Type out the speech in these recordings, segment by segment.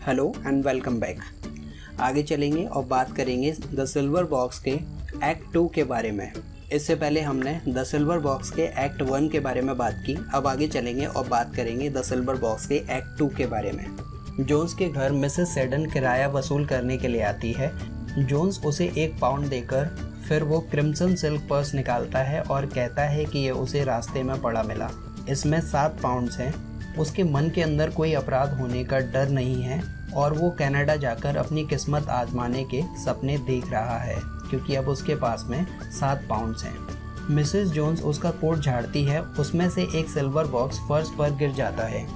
Hello and welcome back. आगे चलेंगे और बात करेंगे द सिल्वर बॉक्स के एक्ट 2 के बारे में। इससे पहले हमने द सिल्वर बॉक्स के एक्ट 1 के बारे में बात की। अब आगे चलेंगे और बात करेंगे द सिल्वर बॉक्स के एक्ट 2 के बारे में। जोन्स के घर मिसेस सेडन किराया वसूल करने के लिए आती है। जोन्स उसे 1 पाउंड देकर फिर वो क्रिम्सन सिल्क पर्स निकालता है और कहता है कि ये उसे रास्ते में पड़ा मिला। इसमें 7 पाउंड्स हैं। उसके मन के अंदर कोई अपराध होने का डर नहीं है और वो कनाडा जाकर अपनी किस्मत आजमाने के सपने देख रहा है क्योंकि अब उसके पास में 7 पाउंड्स हैं। मिसेस जोन्स उसका कोट झाड़ती है। उसमें से एक सिल्वर बॉक्स फर्श पर गिर जाता है।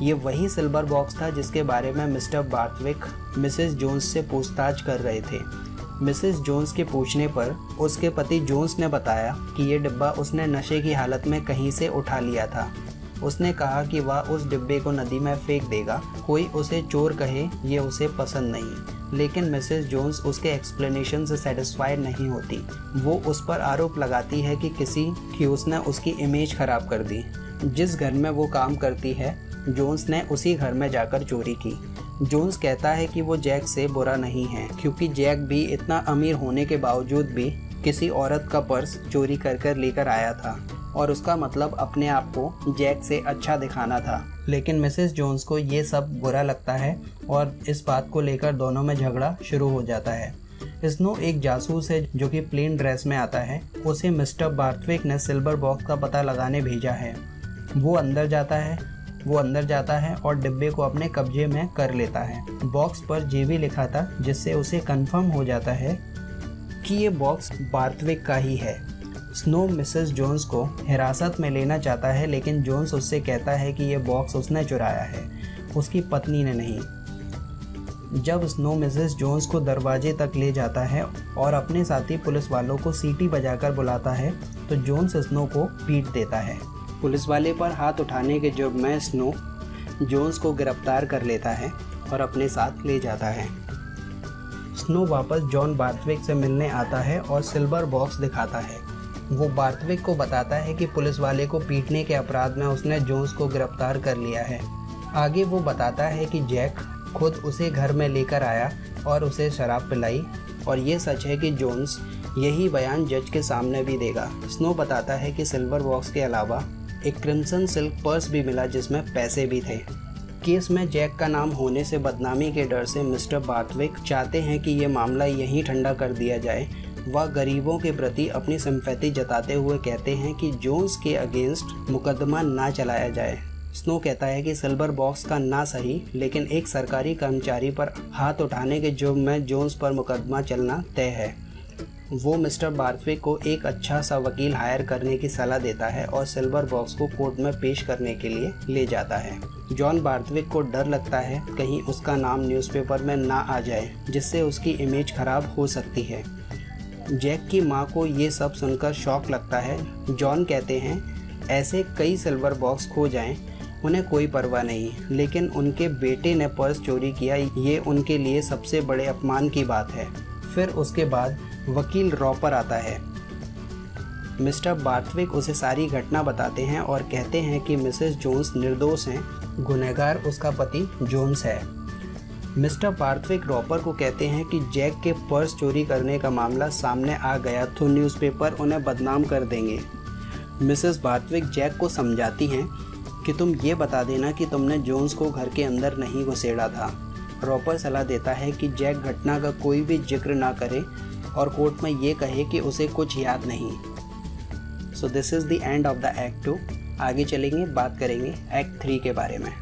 ये वही सिल्वर बॉक्स था जिसके बारे में मिस्टर बार्थविक मिसेस जोन्स से पूछताछ कर रहे थे। मिसेस जोन्स के पूछने पर उसके पति जोन्स ने बताया कि ये डिब्बा उसने नशे की हालत में कहीं से उठा लिया था। उसने कहा कि वह उस डिब्बे को नदी में फेंक देगा। कोई उसे चोर कहे ये उसे पसंद नहीं, लेकिन मिसेस जोन्स उसके एक्सप्लेनेशन से सेटिस्फाइड नहीं होती। वो उस पर आरोप लगाती है कि उसने उसकी इमेज खराब कर दी। जिस घर में वो काम करती है जोन्स ने उसी घर में जाकर चोरी की। जोन्स कहता है कि वो जैक से बुरा नहीं है क्योंकि जैक भी इतना अमीर होने के बावजूद भी किसी औरत का पर्स चोरी कर लेकर आया था और उसका मतलब अपने आप को जैक से अच्छा दिखाना था। लेकिन मिसेस जोन्स को ये सब बुरा लगता है और इस बात को लेकर दोनों में झगड़ा शुरू हो जाता है। स्नो एक जासूस है जो कि प्लेन ड्रेस में आता है। उसे मिस्टर बार्थविक ने सिल्वर बॉक्स का पता लगाने भेजा है। वो अंदर जाता है और डिब्बे को अपने कब्जे में कर लेता है। बॉक्स पर जेबी लिखा था जिससे उसे कंफर्म हो जाता है कि ये बॉक्स बार्थविक का ही है। स्नो मिसेस जोन्स को हिरासत में लेना चाहता है लेकिन जोन्स उससे कहता है कि ये बॉक्स उसने चुराया है, उसकी पत्नी ने नहीं। जब स्नो मिसेस जोन्स को दरवाजे तक ले जाता है और अपने साथी पुलिस वालों को सीटी बजाकर बुलाता है तो जोन्स स्नो को पीट देता है। पुलिस वाले पर हाथ उठाने के जुर्म में स्नो जोन्स को गिरफ्तार कर लेता है और अपने साथ ले जाता है। स्नो वापस जॉन बार्थविक से मिलने आता है और सिल्वर बॉक्स दिखाता है। वो बार्थविक को बताता है कि पुलिस वाले को पीटने के अपराध में उसने जोन्स को गिरफ्तार कर लिया है। आगे वो बताता है कि जैक खुद उसे घर में लेकर आया और उसे शराब पिलाई और ये सच है कि जोन्स यही बयान जज के सामने भी देगा। स्नो बताता है कि सिल्वर बॉक्स के अलावा एक क्रिम्सन सिल्क पर्स भी मिला जिसमें पैसे भी थे। केस में जैक का नाम होने से बदनामी के डर से मिस्टर बार्थविक चाहते हैं कि ये मामला यहीं ठंडा कर दिया जाए। वह गरीबों के प्रति अपनी सिंपैथी जताते हुए कहते हैं कि जोन्स के अगेंस्ट मुकदमा ना चलाया जाए। स्नो कहता है कि सिल्वर बॉक्स का ना सही लेकिन एक सरकारी कर्मचारी पर हाथ उठाने के जुर्म में जोन्स पर मुकदमा चलना तय है। वो मिस्टर बार्थविक को एक अच्छा सा वकील हायर करने की सलाह देता है और सिल्वर बॉक्स को कोर्ट में पेश करने के लिए ले जाता है। जॉन बार्थविक को डर लगता है कहीं उसका नाम न्यूज़पेपर में ना आ जाए जिससे उसकी इमेज खराब हो सकती है। जैक की माँ को ये सब सुनकर शॉक लगता है। जॉन कहते हैं ऐसे कई सिल्वर बॉक्स खो जाएं उन्हें कोई परवाह नहीं, लेकिन उनके बेटे ने पर्स चोरी किया ये उनके लिए सबसे बड़े अपमान की बात है। फिर उसके बाद वकील रॉपर आता है। मिस्टर बार्थविक उसे सारी घटना बताते हैं और कहते हैं कि मिसेस जोन्स निर्दोष हैं, गुनहगार उसका पति जोन्स है। मिस्टर बार्थविक रॉपर को कहते हैं कि जैक के पर्स चोरी करने का मामला सामने आ गया तो न्यूज़पेपर उन्हें बदनाम कर देंगे। मिसेस बार्थविक जैक को समझाती हैं कि तुम ये बता देना कि तुमने जोन्स को घर के अंदर नहीं घुसेड़ा था। रॉपर सलाह देता है कि जैक घटना का कोई भी जिक्र ना करे और कोर्ट में ये कहे कि उसे कुछ याद नहीं। So this is the end of the act 2। आगे चलेंगे, बात करेंगे एक्ट 3 के बारे में।